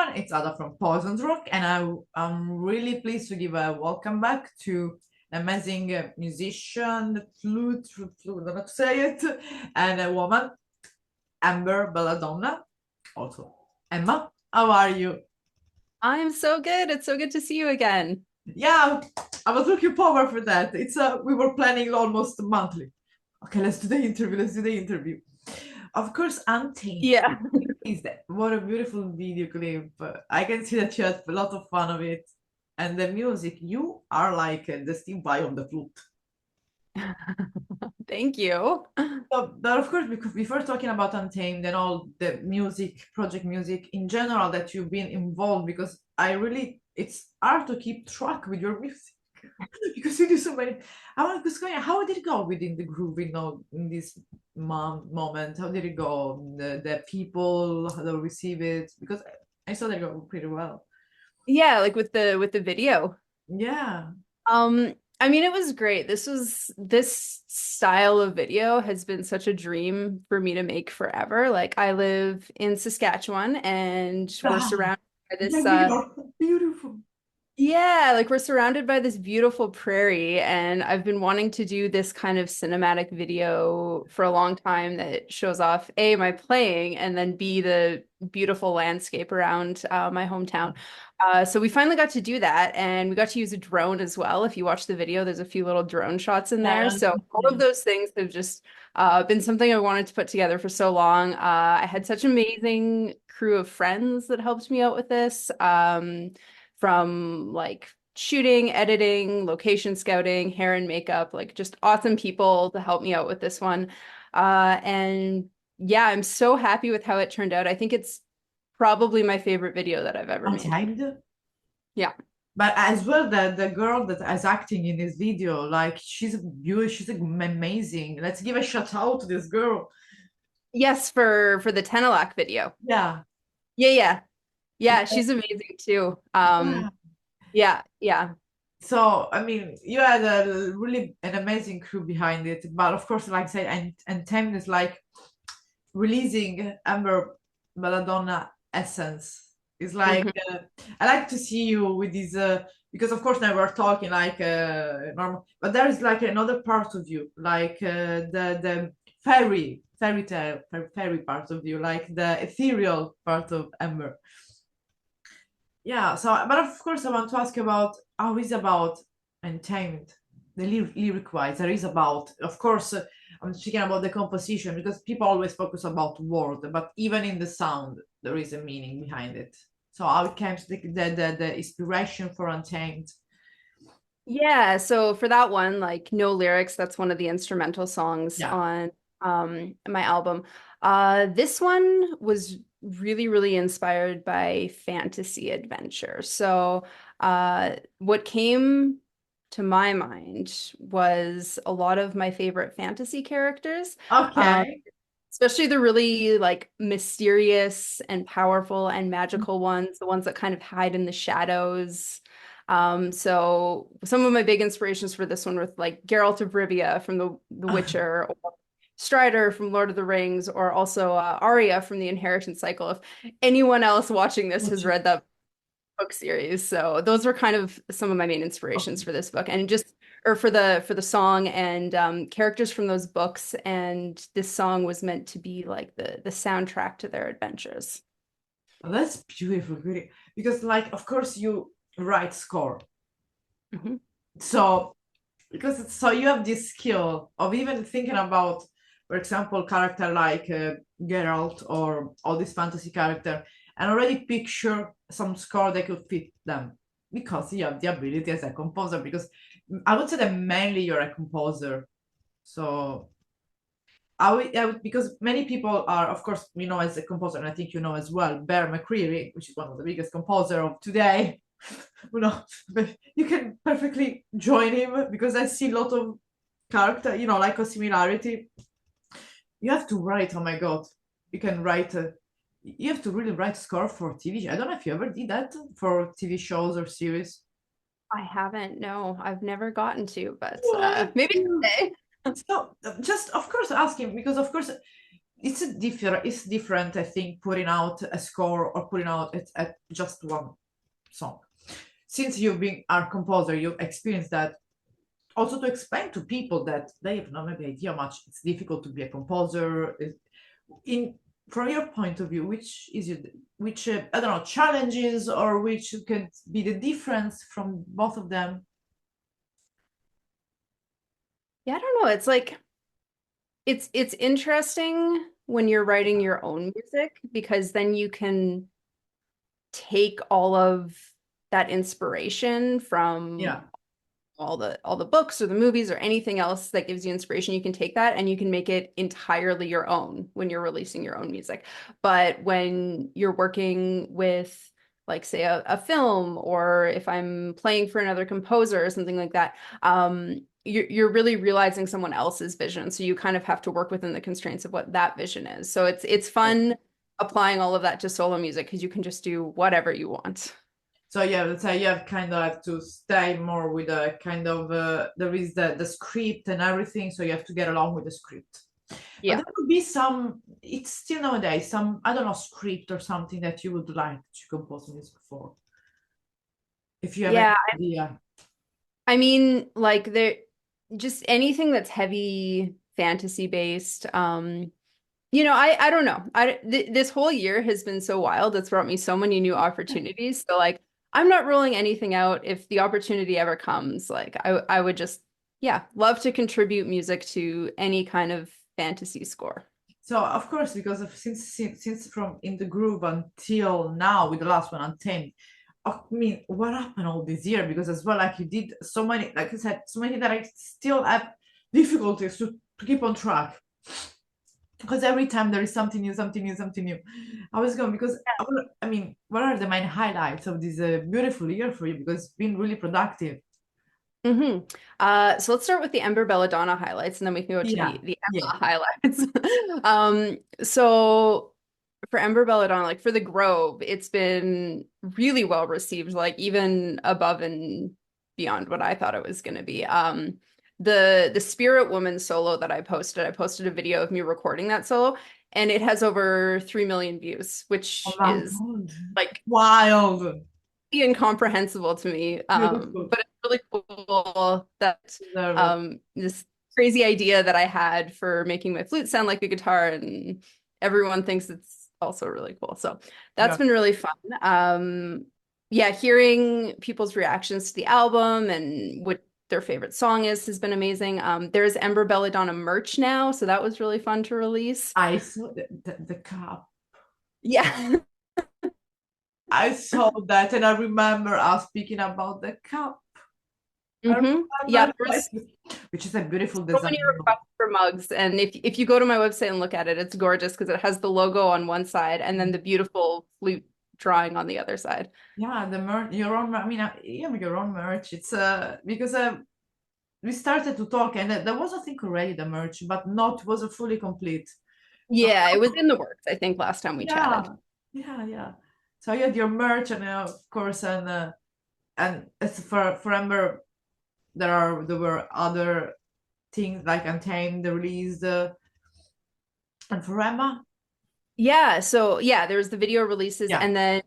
everyone. It's Ada from Poison's Rock, and I'm really pleased to give a welcome back to an amazing musician, flute, I don't know how to say it, and a woman, Ember Belladonna. Also, Emma, how are you? I'm so good. It's so good to see you again. Yeah, I was looking forward for that. We were planning almost monthly. Okay, let's do the interview. Let's do the interview. Of course, Untamed. Yeah. Is that what a beautiful video clip. I can see that you had a lot of fun of it. And the music, you are like the Steve Vai on the flute. Thank you. So, but of course, because before talking about Untamed and all the music, project music in general that you've been involved, because it's hard to keep track with your music because you do so many. I want to going. How did it go within the group? In this moment, how did it go? The people, how they receive it? Because I saw they go pretty well. Yeah, like with the video. Yeah. I mean, it was great. This style of video has been such a dream for me to make forever. Like I live in Saskatchewan and we're Ah, surrounded by yeah, this we are beautiful. yeah, like we're surrounded by this beautiful prairie, and I've been wanting to do this kind of cinematic video for a long time that shows off A, my playing, and then B, the beautiful landscape around my hometown. So we finally got to do that, and we got to use a drone as well. If you watch the video, there's a few little drone shots in there. Yeah, So all of those things have just been something I wanted to put together for so long. I had such amazing crew of friends that helped me out with this. From like shooting, editing, location scouting, hair and makeup, like just awesome people to help me out with this one. And yeah, I'm so happy with how it turned out. I think it's probably my favorite video that I've ever made. Untamed. Yeah. But as well, the girl that is acting in this video, like she's beautiful, amazing. Let's give a shout out to this girl. Yes, for the Tenelak video. Yeah. Yeah, yeah. Yeah, she's amazing too. Yeah. Yeah, yeah. So, I mean, you had a really an amazing crew behind it, but of course, like I said, and Tem is like releasing Amber Belladonna essence. It's like Mhm. I like to see you with these because of course now we're talking like normal, but there is like another part of you, like the fairy tale fairy part of you, like the ethereal part of Amber. Yeah, so but of course I want to ask about how is about Untamed, the lyric wise. There is about, of course, I'm speaking about the composition because people always focus about word, but even in the sound there is a meaning behind it. So how it comes the inspiration for Untamed. Yeah, so for that one, like no lyrics, that's one of the instrumental songs Yeah. on my album. This one was really, really inspired by fantasy adventure. So what came to my mind was a lot of my favorite fantasy characters. Um, Okay. Especially the really like mysterious and powerful and magical ones, the ones that kind of hide in the shadows. So some of my big inspirations for this one were like Geralt of Rivia from The Witcher, or Strider from Lord of the Rings, or also Arya from the Inheritance Cycle. If anyone else watching this has read that book series. So those were kind of some of my main inspirations for this book, and just or for the song and characters from those books. And this song was meant to be like the soundtrack to their adventures. Oh, that's beautiful, really. Because like of course you write score. Mhm. So so you have this skill of even thinking about, for example, character like Geralt or all this fantasy character, and already picture some score that could fit them because you have the ability as a composer. Because I would say that mainly you're a composer. So because many people are, of course, as a composer, and I think you know as well, Bear McCreary, which is one of the biggest composer of today. But you can perfectly join him because I see a lot of character, like a similarity. You have to write, oh my God, you can write you have to really write score for TV. I don't know if you ever did that for TV shows or series. I haven't, no, I've never gotten to, but What? maybe someday. So just of course asking because of course it's different, I think, putting out a score or putting out at just one song. Since you've been a composer, you've experienced that. Also to explain to people that they have no maybe idea how much it's difficult to be a composer. In from your point of view, which is your, which I don't know, challenges or which could be the difference from both of them? Yeah, I don't know. It's like it's interesting when you're writing your own music because then you can take all of that inspiration from Yeah. all the books or the movies or anything else that gives you inspiration. You can take that and you can make it entirely your own when you're releasing your own music. But when you're working with like say a film, or if I'm playing for another composer or something like that, you're really realizing someone else's vision. So you kind of have to work within the constraints of what that vision is. So it's fun applying all of that to solo music because you can just do whatever you want. So yeah, let's say you have kind of have to stay more with a kind of there is the script and everything, so you have to get along with the script. But Yeah. there could be some. It's still nowadays some I don't know script or something that you would like to compose music for. If you have any Yeah. idea. I mean, like there just anything that's heavy fantasy based. I don't know. This whole year has been so wild. It's brought me so many new opportunities. So like I'm not ruling anything out if the opportunity ever comes. Like I would just yeah, love to contribute music to any kind of fantasy score. So of course, because of since from In the Groove until now with the last one Untamed, I mean, what happened all this year? Because as well, like you did so many, like I said, so many that I still have difficulties to keep on track. Because every time there is something new, something new, something new. I was going because I mean, what are the main highlights of this beautiful year for you? Because it's been really productive. Mm-hmm. So let's start with the Ember Belladonna highlights, and then we can go to Yeah, the yeah. Emma highlights. So for Ember Belladonna, like for the Grove, it's been really well received, like even above and beyond what I thought it was going to be. The Spirit Woman solo that I posted a video of me recording that solo, and it has over 3 million views, Oh which my is God. like Wild. incomprehensible to me. Beautiful. But it's really cool that Deserve it. this crazy idea that I had for making my flute sound like a guitar, and everyone thinks it's also really cool. So that's Yeah. been really fun. Yeah, hearing people's reactions to the album and what their favorite song is has been amazing. There's Ember Belladonna merch now, so that was really fun to release. I saw the cup. Yeah. I saw that and I remember us speaking about the cup. I Yeah, remember there was which is a beautiful so design. many requests for mugs, and if you go to my website and look at it, it's gorgeous because it has the logo on one side and then the beautiful flute drawing on the other side. Yeah, the merch, your own. I mean, yeah, your own merch. It's because we started to talk and there was I think already the merch, but not was a fully complete. So Yeah, it was in the works, I think, last time we chatted. yeah, yeah, yeah. So you had your merch and of course and as for Ember, there were other things like Untamed, the release, and for Emma, Yeah, so yeah, there was the video releases yeah. and then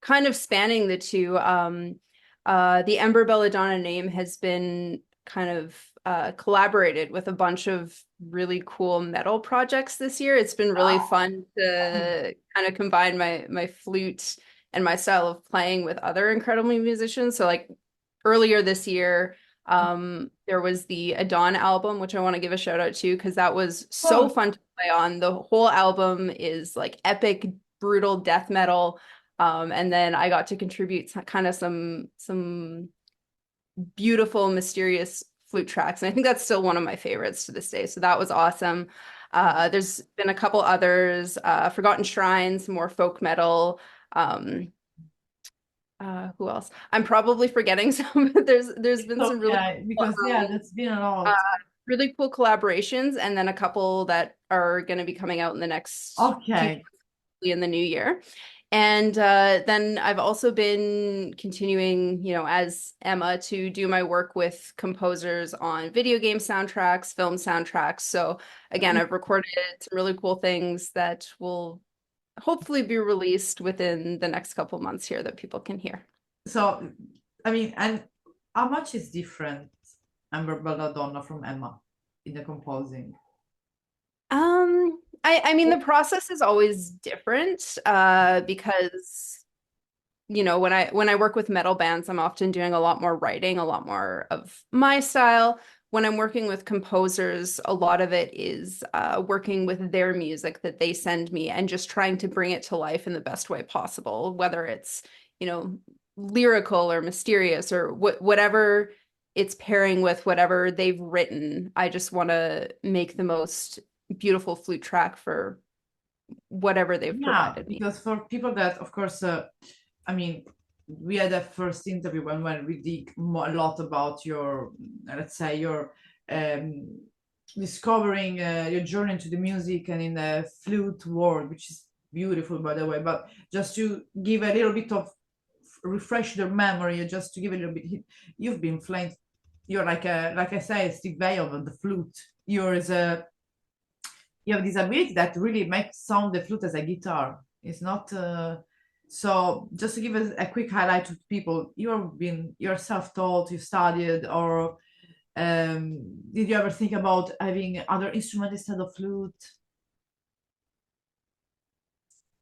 kind of spanning the two, the Ember Belladonna name has been kind of collaborated with a bunch of really cool metal projects this year. It's been really fun to kind of combine my flute and my style of playing with other incredible musicians. So like earlier this year, there was the Adon album, which I want to give a shout out to because that was so Oh, fun to play on. The whole album is like epic, brutal death metal. And then I got to contribute kind of some beautiful, mysterious flute tracks. And I think that's still one of my favorites to this day. So that was awesome. There's been a couple others, Forgotten Shrines, more folk metal. Um, who else? I'm probably forgetting some, but there's been some okay, because yeah, that's been a lot. really cool collaborations, and then a couple that are going to be coming out in the next few Okay. in the new year. And then I've also been continuing, as Emma, to do my work with composers on video game soundtracks, film soundtracks. So again, I've recorded some really cool things that will hopefully be released within the next couple months here that people can hear. So, I mean, and how much is different Ember Belladonna from Emma in the composing? I mean the process is always different because when I work with metal bands, I'm often doing a lot more writing, a lot more of my style. When I'm working with composers, a lot of it is working with their music that they send me and just trying to bring it to life in the best way possible, whether it's, you know, lyrical or mysterious or whatever it's pairing with whatever they've written. I just want to make the most beautiful flute track for whatever they've Yeah, provided me. because for people that, of course, I mean, we had a first interview when we dig a lot about your, let's say, your um, discovering your journey into the music and in the flute world, which is beautiful, by the way. But just to give a little bit of refresh their memory, just to give a little bit, you've been playing. You're like I say, Steve Vai of the flute. You're as a you have this ability that really makes sound the flute as a guitar. It's not so just to give us a quick highlight to people, you're self-taught, you studied, or did you ever think about having other instrument instead of flute?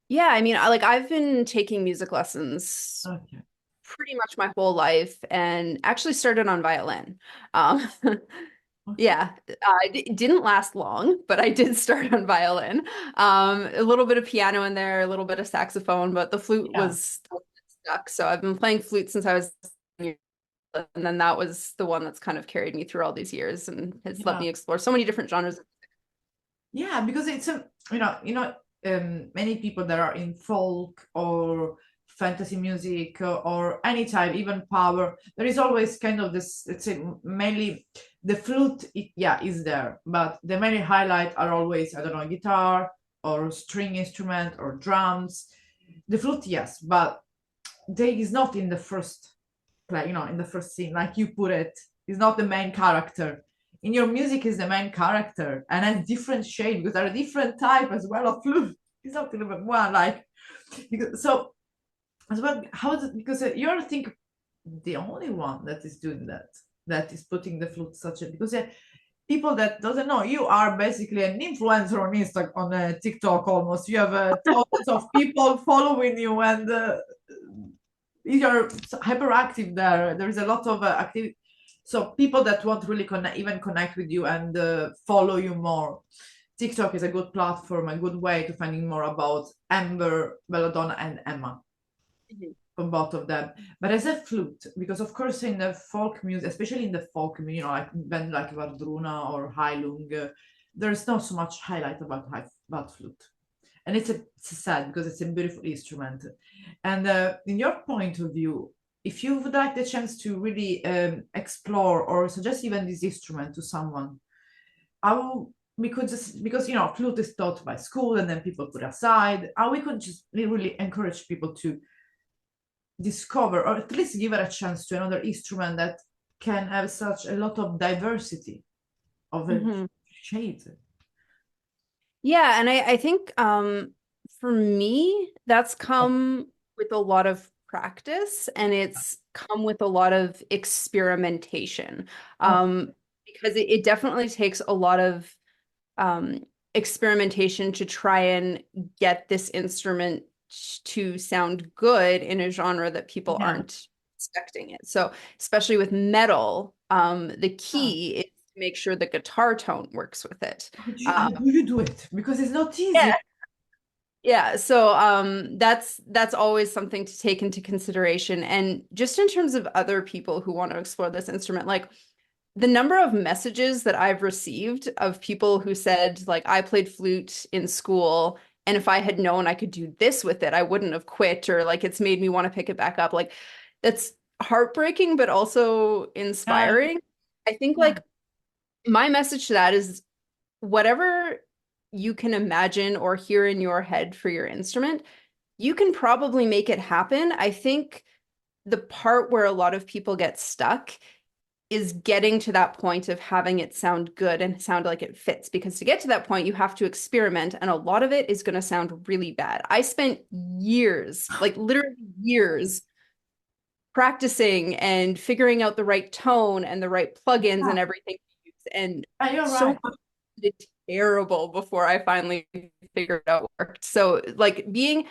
Yeah, I mean, I've been taking music lessons Okay. pretty much my whole life and actually started on violin. Um, Okay. yeah, it didn't last long, but I did start on violin. A little bit of piano in there, a little bit of saxophone, but the flute Yeah. was stuck. So I've been playing flute since I was, and then that was the one that's kind of carried me through all these years and has let Yeah. me explore so many different genres. Yeah, because it's a many people that are in folk or fantasy music or any type, even power. There is always kind of this. Let's say mainly the flute. Yeah, is there, but the main highlight are always I don't know guitar or string instrument or drums. The flute, yes, but they is not in the first play. In the first scene, like you put it, is not the main character in your music is the main character and has different shade because there are different type as well of flute. It's not even one like because, so as well how is it because you're I think the only one that is doing that is putting the flute such a because people that doesn't know you are basically an influencer on Instagram on TikTok almost you have thousands of people following you and you're hyperactive there. There is a lot of activity. So people that want to really connect with you and follow you more. TikTok is a good platform, a good way to finding more about Ember, Belladonna, and Emma Mhm. from both of them. But as a flute, because of course in the folk music, especially in the folk, like band like Vardruna or Heilung, there's not so much highlight about flute and it's sad because it's a beautiful instrument. And in your point of view, if you would like the chance to really explore or suggest even this instrument to someone, how we could just because flute is taught by school and then people put aside, how we could just really encourage people to discover or at least give it a chance to another instrument that can have such a lot of diversity of Mhm. shades. Yeah, and I think for me, that's come with a lot of practice and it's come with a lot of experimentation. Oh, Because it definitely takes a lot of um experimentation to try and get this instrument to sound good in a genre that people yeah. aren't expecting it. So, especially with metal, the Yeah. key is to make sure the guitar tone works with it. How do you do it? Because it's not easy. Yeah, yeah, so that's always something to take into consideration. And just in terms of other people who want to explore this instrument, like the number of messages that I've received of people who said, like, I played flute in school, and if I had known I could do this with it, I wouldn't have quit, or like it's made me want to pick it back up. Like that's heartbreaking, but also Yeah, inspiring. I think yeah, like my message to that is whatever you can imagine or hear in your head for your instrument, you can probably make it happen. I think the part where a lot of people get stuck is getting to that point of having it sound good and sound like it fits. Because to get to that point, you have to experiment, and a lot of it is going to sound really bad. I spent years, like literally years, practicing and figuring out the right tone and the right plugins Yeah, and everything to use. And you're so right. much did terrible before I finally figured out what worked. So like being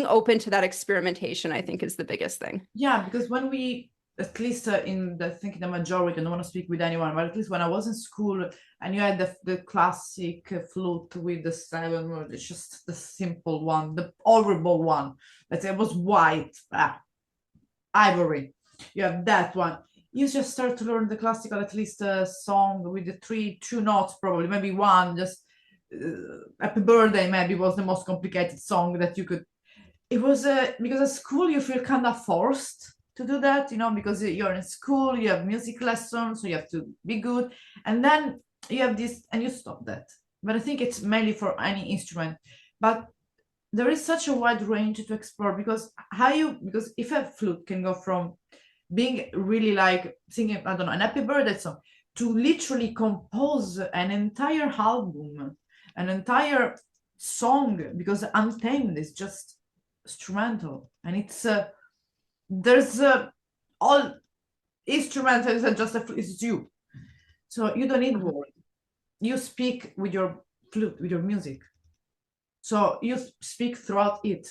open to that experimentation, I think is the biggest thing. Yeah, because when we, at least in the, I think in the majority, I don't want to speak with anyone, but at least when I was in school and you had the classic flute with the seven, or it's just the simple one, the horrible one, let's say it was white, ivory. You have that one. You just start to learn the classical, at least a song with the two notes, probably, maybe one, just Happy Birthday, maybe was the most complicated song that you could. It was because at school you feel kind of forced to do that, because you're in school, you have music lessons, so you have to be good, and then you have this, and you stop that. But I think it's mainly for any instrument. But there is such a wide range to explore because if a flute can go from being really like singing, I don't know, an happy birthday song to literally compose an entire album, an entire song, because Untamed is just instrumental, and there's all instrumentals and just it's you, so you don't need Mhm. words. You speak with your flute, with your music, so you speak throughout it.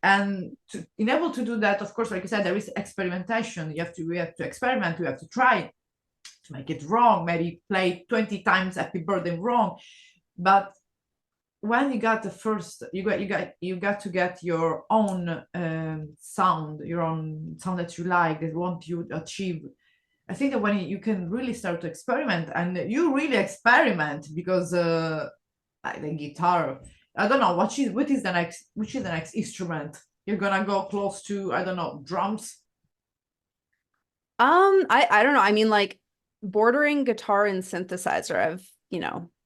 And to enable to do that, of course, like I said, there is experimentation. We have to experiment, we have to try to make it wrong, maybe play 20 times happy birthday wrong. But when you got the first, you got to get your own sound, your own sound that you like, that want you to achieve. I think that when you can really start to experiment, and you really experiment, because like the guitar, I don't know what is the next, which is the next instrument you're gonna go close to. I don't know, drums. I don't know. I mean, like bordering guitar and synthesizer, I've,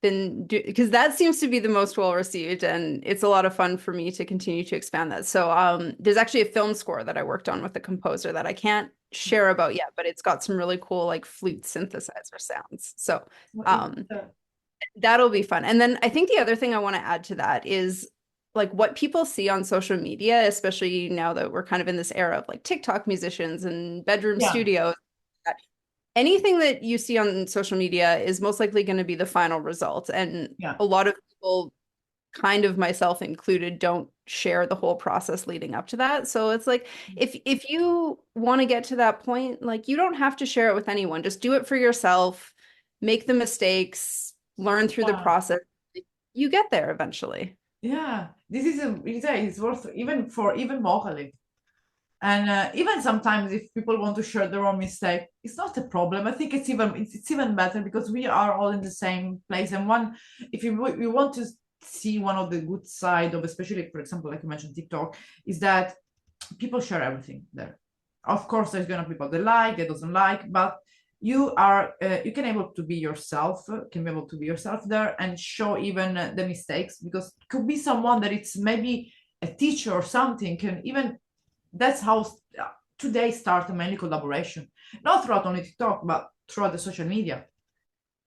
been because that seems to be the most well received, and it's a lot of fun for me to continue to expand that. So, there's actually a film score that I worked on with a composer that I can't share about yet, but it's got some really cool like flute synthesizer sounds. So, What is um, that'll be fun. And then I think the other thing I want to add to that is like what people see on social media, especially now that we're kind of in this era of like TikTok musicians and bedroom Yeah, studios. Anything that you see on social media is most likely going to be the final result. And yeah, a lot of people, kind of myself included, don't share the whole process leading up to that. So it's like if you want to get to that point, like you don't have to share it with anyone. Just do it for yourself, make the mistakes, learn through the yeah. process. You get there eventually. Yeah, this is it's worth even for even vocally. And even sometimes if people want to share their own mistake, it's not a problem. I think it's even better, because we are all in the same place. And one, if you want to see one of the good side of, especially for example, like you mentioned TikTok, is that people share everything there. Of course, there's gonna be people that like, that doesn't like, but you can able to be yourself, can be able to be yourself there, and show even the mistakes, because it could be someone that it's maybe a teacher or something, can even, that's how today start mainly collaboration, not throughout only TikTok, but throughout the social media.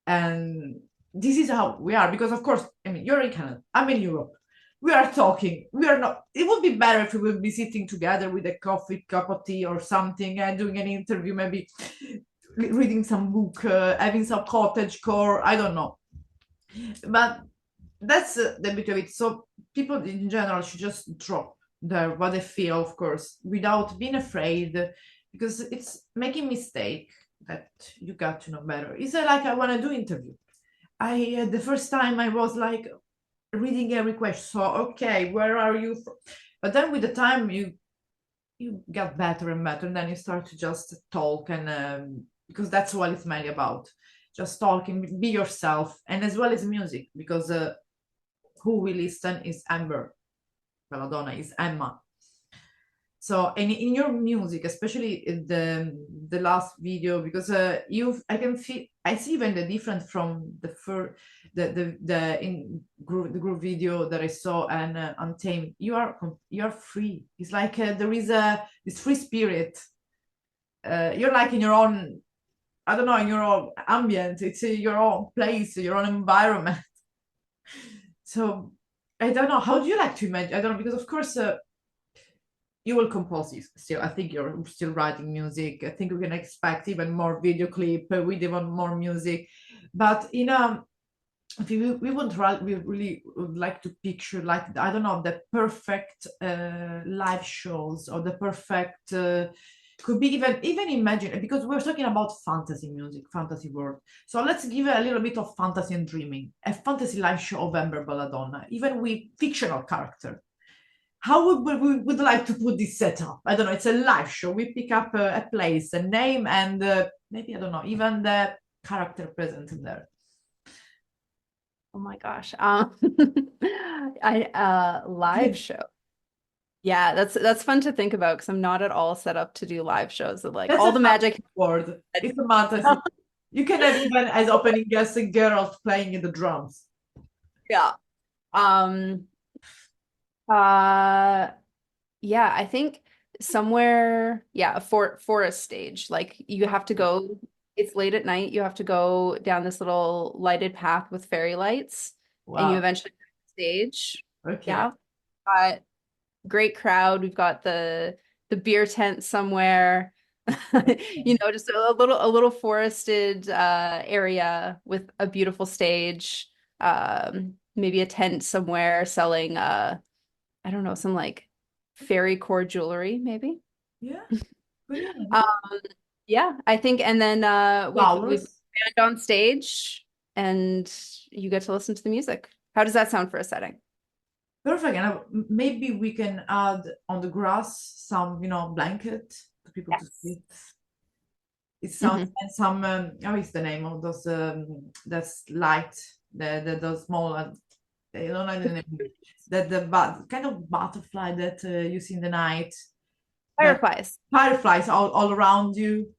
And this is how we are, because of course, I mean, you're in Canada, I'm in Europe. We are talking. We are not. It would be better if we would be sitting together with a coffee, cup of tea, or something, and doing an interview, maybe reading some book, having some cottage core. I don't know, but that's the bit of it. So people in general should just drop their what they feel, of course, without being afraid, because it's making mistake that you got to know better. It's like I want to do interview. I the first time I was like reading every question. So okay, where are you from? But then with the time you get better and better, and then you start to just talk, and because that's what it's mainly about. Just talking, be yourself, and as well as music, because who we listen is Ember Belladonna, is Emma. So in your music, especially in the last video, because I see even the difference from the first the group video that I saw and Untamed. You are free. It's like there is a this free spirit. You're like in your own, I don't know, in your own ambient. It's your own place, your own environment. So I don't know. How do you like to imagine? I don't know, because of course you will compose still. I think you're still writing music. I think we can expect even more video clip with even more music. But if we would we really would like to picture, like, I don't know, the perfect live shows, or the perfect could be even imagine, because we're talking about fantasy music, fantasy world. So let's give a little bit of fantasy and dreaming. A fantasy live show of Ember Belladonna, even with fictional character. How would like to put this setup? I don't know. It's a live show. We pick up a place, a name, and maybe, I don't know, even the character present in there. Oh my gosh. Live show. Yeah, that's fun to think about because I'm not at all set up to do live shows of like That's all a the magic. word. It's a fantasy. You can have even as opening guest a Geralt playing in the drums. Yeah. Um, uh, yeah, I think somewhere, yeah, a forest stage. Like you have to go, it's late at night, you have to go down this little lighted path with fairy lights, and you Wow. eventually get to the stage. Okay. Yeah. Great crowd. We've got the beer tent somewhere. Just a little forested area with a beautiful stage. Maybe a tent somewhere selling I don't know, some like fairy core jewelry, maybe. Yeah. Brilliant. Um, yeah, I think, and then we've Flowers. band on stage and you get to listen to the music. How does that sound for a setting? Perfect. And maybe we can add on the grass some, blanket for people to Yes. sit. It sounds, Hmm. and some how is the name of those that's light, those small I don't know the name, that the kind of butterfly that you see in the night, that Fireflies. fireflies all around you.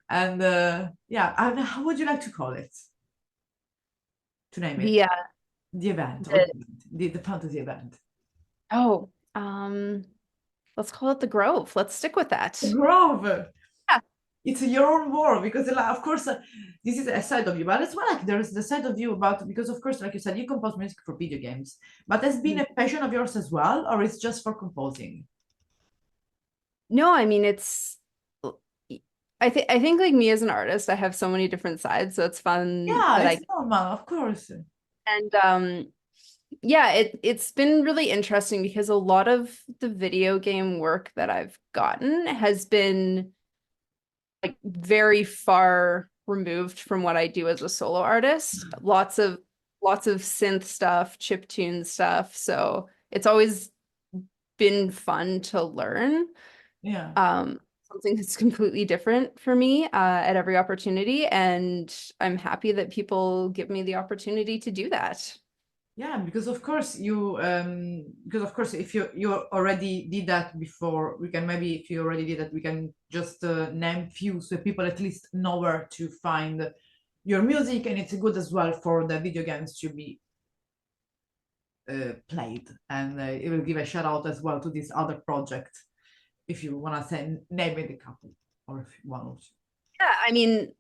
And yeah, I don't know, how would you like to call it, to name it, The the event, or the the fantasy event? Oh, um, let's call it the Grove. Let's stick with The that. grove. Yeah. It's your own world, because like, of course this is a side of you, but as well, like, there's the side of you about, because of course, like you said, you compose music for video games, but has been Mhm. a passion of yours as well, or it's just for composing? No, I mean I think like me as an artist, I have so many different sides, so it's fun Yeah, that it's I normal, of course. and yeah, it's been really interesting because a lot of the video game work that I've gotten has been like very far removed from what I do as a solo artist. Lots of synth stuff, chiptune stuff. So it's always been fun to learn. Yeah. Something that's completely different for me at every opportunity. And I'm happy that people give me the opportunity to do that. Yeah, because of course because of course, if you already did that before, we can, maybe if you already did that, we can just name few, so people at least know where to find your music, and it's good as well for the video games to be played. And it will give a shout out as well to this other project, if you want to say, name it a couple, or if one of Yeah, I mean,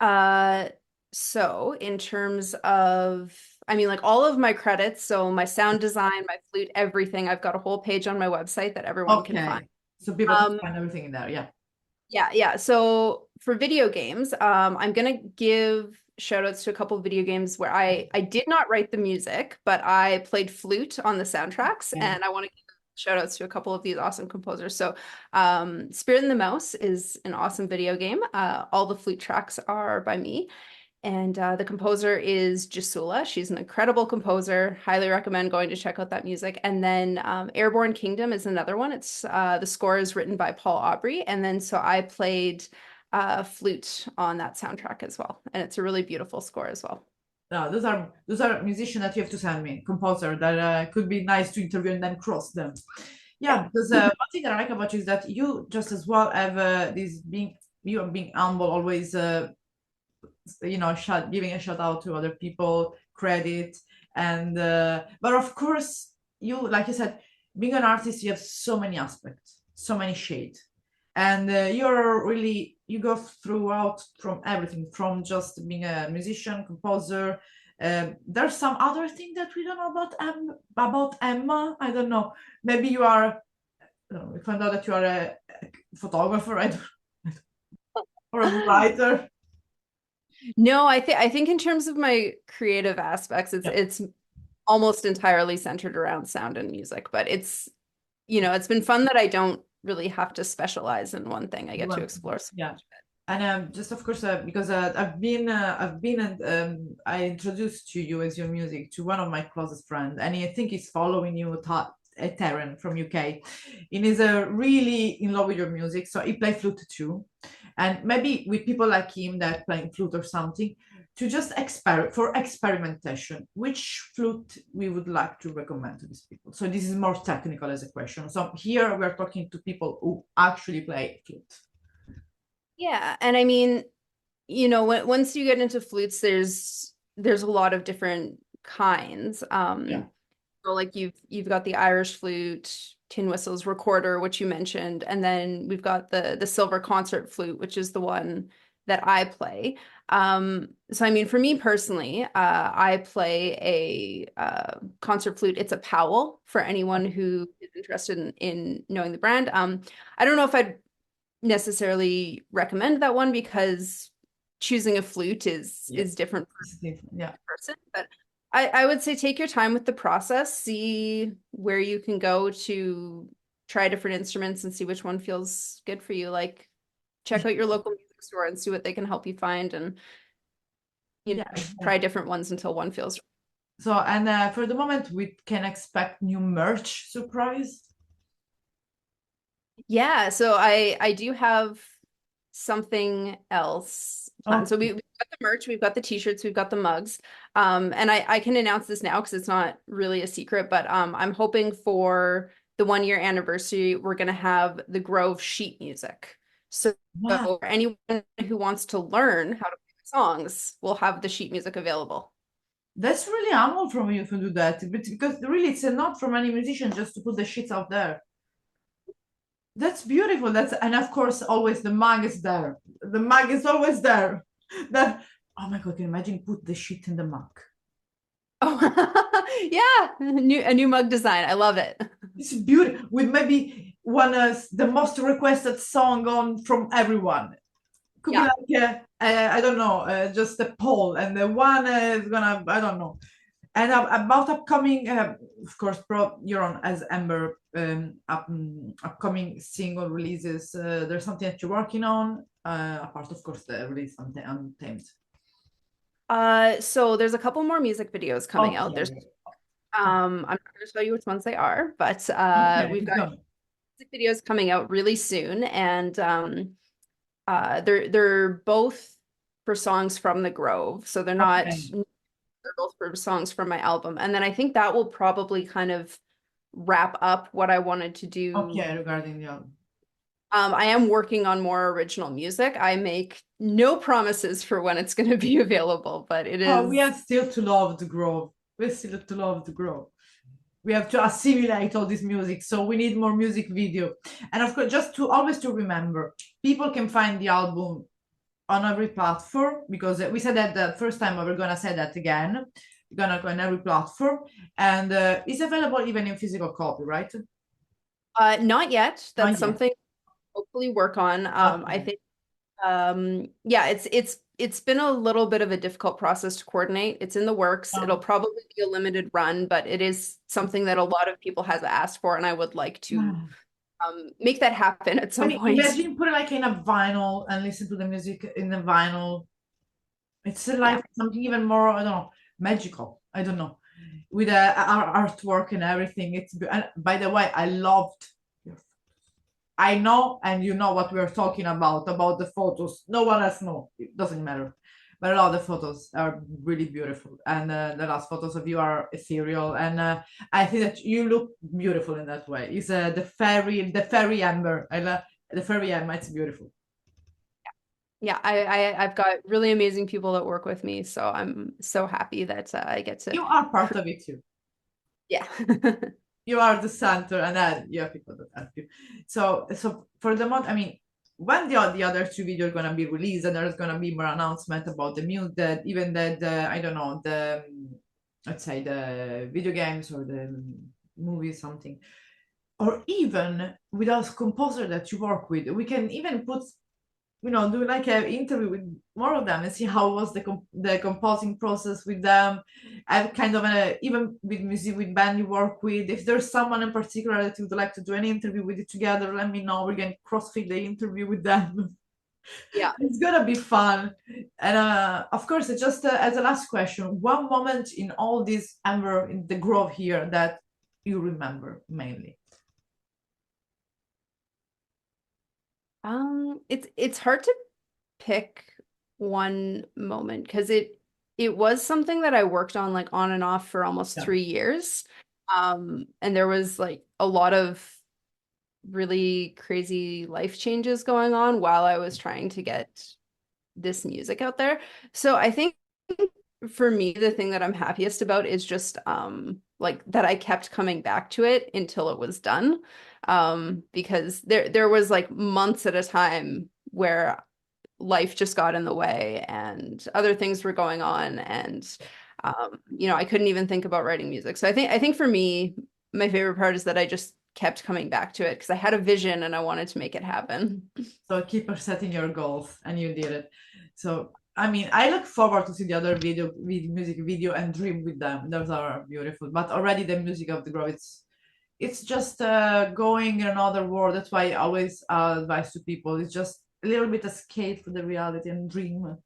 so in terms of, I mean, like all of my credits, so my sound design, my flute, everything, I've got a whole page on my website that you. everyone can find. Okay, so people can Um, find everything in there. Yeah. yeah. So for video games, I'm gonna give shout outs to a couple of video games where I did not write the music, but I played flute on the soundtracks, Okay. and I want to give shout outs to a couple of these awesome composers. So Spirit and the Mouse is an awesome video game. All the flute tracks are by me. And the composer is Jasula. She's an incredible composer. Highly recommend going to check out that music. And then Airborne Kingdom is another one. It's the score is written by Paul Aubrey. And then so I played flute on that soundtrack as well. And it's a really beautiful score as well. No, those are musicians that you have to send me, composer that could be nice to interview and then cross them. Yeah, because one thing that I like about you is that you just as well have this being you are being humble, always giving a shout out to other people, credit, and but of course, you like you said, being an artist, you have so many aspects, so many shades, and you're really you go throughout from everything, from just being a musician, composer. There's some other thing that we don't know about Emma. I don't know. Maybe you are. We found out that you are a photographer, I don't, or a writer. No, I think in terms of my creative aspects, it's Yeah. it's almost entirely centered around sound and music, but it's been fun that I don't really have to specialize in one thing. I You get to want, explore so yeah. much. And just of course, because I introduced to you as your music to one of my closest friends, and I think he's following you, Terran from UK. And he's really in love with your music, so he plays flute too. And maybe with people like him that playing flute or something, to just for experimentation, which flute we would like to recommend to these people. So this is more technical as a question. So here we're talking to people who actually play flute. Yeah, and I mean, once you get into flutes, there's a lot of different kinds. Yeah. So like you've got the Irish flute, tin whistles, recorder, which you mentioned, and then we've got the silver concert flute, which is the one that I play. So I mean, for me personally, I play a concert flute. It's a Powell for anyone who is interested in knowing the brand. I don't know if I'd necessarily recommend that one because choosing a flute is Yeah. is different Yeah. person, but I would say take your time with the process, see where you can go to try different instruments and see which one feels good for you. Like check out your local music store and see what they can help you find and Yeah. try different ones until one feels right. So, and for the moment, we can expect new merch surprise. Yeah, so I do have something else planned. So Okay. we've got the merch, we've got the t-shirts, we've got the mugs. And I can announce this now because it's not really a secret, but I'm hoping for the 1 year anniversary, we're gonna have the Grove sheet music. So Wow. for anyone who wants to learn how to play the songs, we'll have the sheet music available. That's really humble from you to do that, but because really it's not from any musician just to put the shits out there. That's beautiful. That's and of course always the mug is there. The mug is always there. That oh my god, can you imagine put the shit in the mug? Oh, yeah, a new mug design. I love it. It's beautiful with maybe one the most requested song on from everyone. Could be Yeah. like I don't know, just a poll, and the one is gonna I don't know. And about upcoming, of course, you're on as Ember upcoming single releases. There's something that you're working on, apart of course the release on Untamed. So there's a couple more music videos coming out. There's Okay, I'm not going to show you which ones they are, but okay, we've keep got going. music videos coming out really soon, and they're both for songs from the Grove, so Okay, they're both for songs from my album, and then I think that will probably kind of wrap up what I wanted to do. okay, regarding the album. I am working on more original music. I make no promises for when it's going to be available, but it Oh, we is. have still to love the grove. We still to love the grove. We have to assimilate all this music, so we need more music video. And of course, just to always to remember, people can find the album on every platform because we said that the first time, but we're gonna say that again. We're gonna go on every platform, and it's available even in physical copy, right? Not yet. That's Not yet. something I'll hopefully work on. I Okay. think yeah, it's been a little bit of a difficult process to coordinate. It's in the works. It'll Um, probably be a limited run, but it is something that a lot of people has asked for, and I would like to make that happen at I some mean, point. imagine put it like in a vinyl and listen to the music in the vinyl. It's Yeah. like something even more, I don't know, magical. I don't know, with our artwork and everything. And by the way, I loved. I know, and you know what we're talking about the photos. No one else know. It doesn't matter. but a lot of the photos are really beautiful, and the last photos of you are ethereal, and I think that you look beautiful in that way. It's the fairy Ember. I love the fairy Ember. It's beautiful. Yeah, I've got really amazing people that work with me, so I'm so happy that I get to. You are part of it too. Yeah. You are the center, and then you have people that help you. So for the month, I mean, when the other two videos are gonna be released, and there's gonna be more announcement about the music, that even the I don't know, the let's say the video games or the movies, something, or even with us composer that you work with, we can even put, do like an interview with more of them and see how was the composing process with them. I've kind of even with music with band you work with. If there's someone in particular that you'd like to do an interview with you together, let me know. We can crossfit the interview with them. Yeah. It's gonna be fun. And of course, just as a last question, one moment in all this Ember in the grove here that you remember mainly. It's hard to pick one moment because it was something that I worked on like on and off for almost Yeah. 3 years. And there was like a lot of really crazy life changes going on while I was trying to get this music out there. So I think for me, the thing that I'm happiest about is just like that I kept coming back to it until it was done. Because there was like months at a time where life just got in the way and other things were going on, and I couldn't even think about writing music. So I think for me, my favorite part is that I just kept coming back to it because I had a vision and I wanted to make it happen. So keep setting your goals, and you did it. So I mean, I look forward to see the other music video and dream with them. Those are beautiful. But already the music of the grove, it's just going in another world. That's why I always advise to people. It's just a little bit escape from the reality and dream,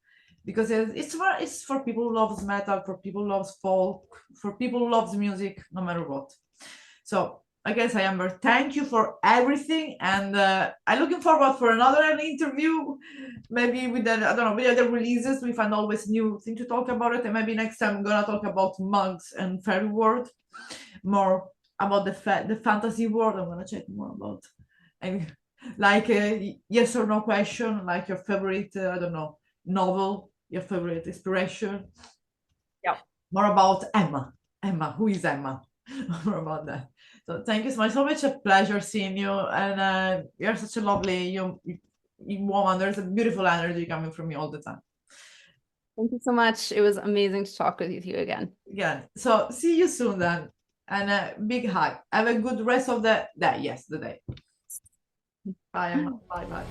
because it's for people who loves metal, for people who loves folk, for people who loves music, no matter what. So I guess Amber, thank you for everything, and I'm looking forward for another interview, maybe with I don't know, with other releases. We find always new thing to talk about it, and maybe next time I'm gonna talk about mugs and fairy world, more about the fantasy world. I'm gonna check more about, and like a yes or no question, like your favorite, I don't know, novel, your favorite inspiration. Yeah. More about Emma. Emma, who is Emma? More about that. So thank you so much. So much a pleasure seeing you, and you're such a lovely you woman. There's a beautiful energy coming from you all the time. Thank you so much. It was amazing to talk with you again. Yeah. So see you soon then, and a big hug. Have a good rest of the day. Yes, the day. Bye, Emma. Bye, bye.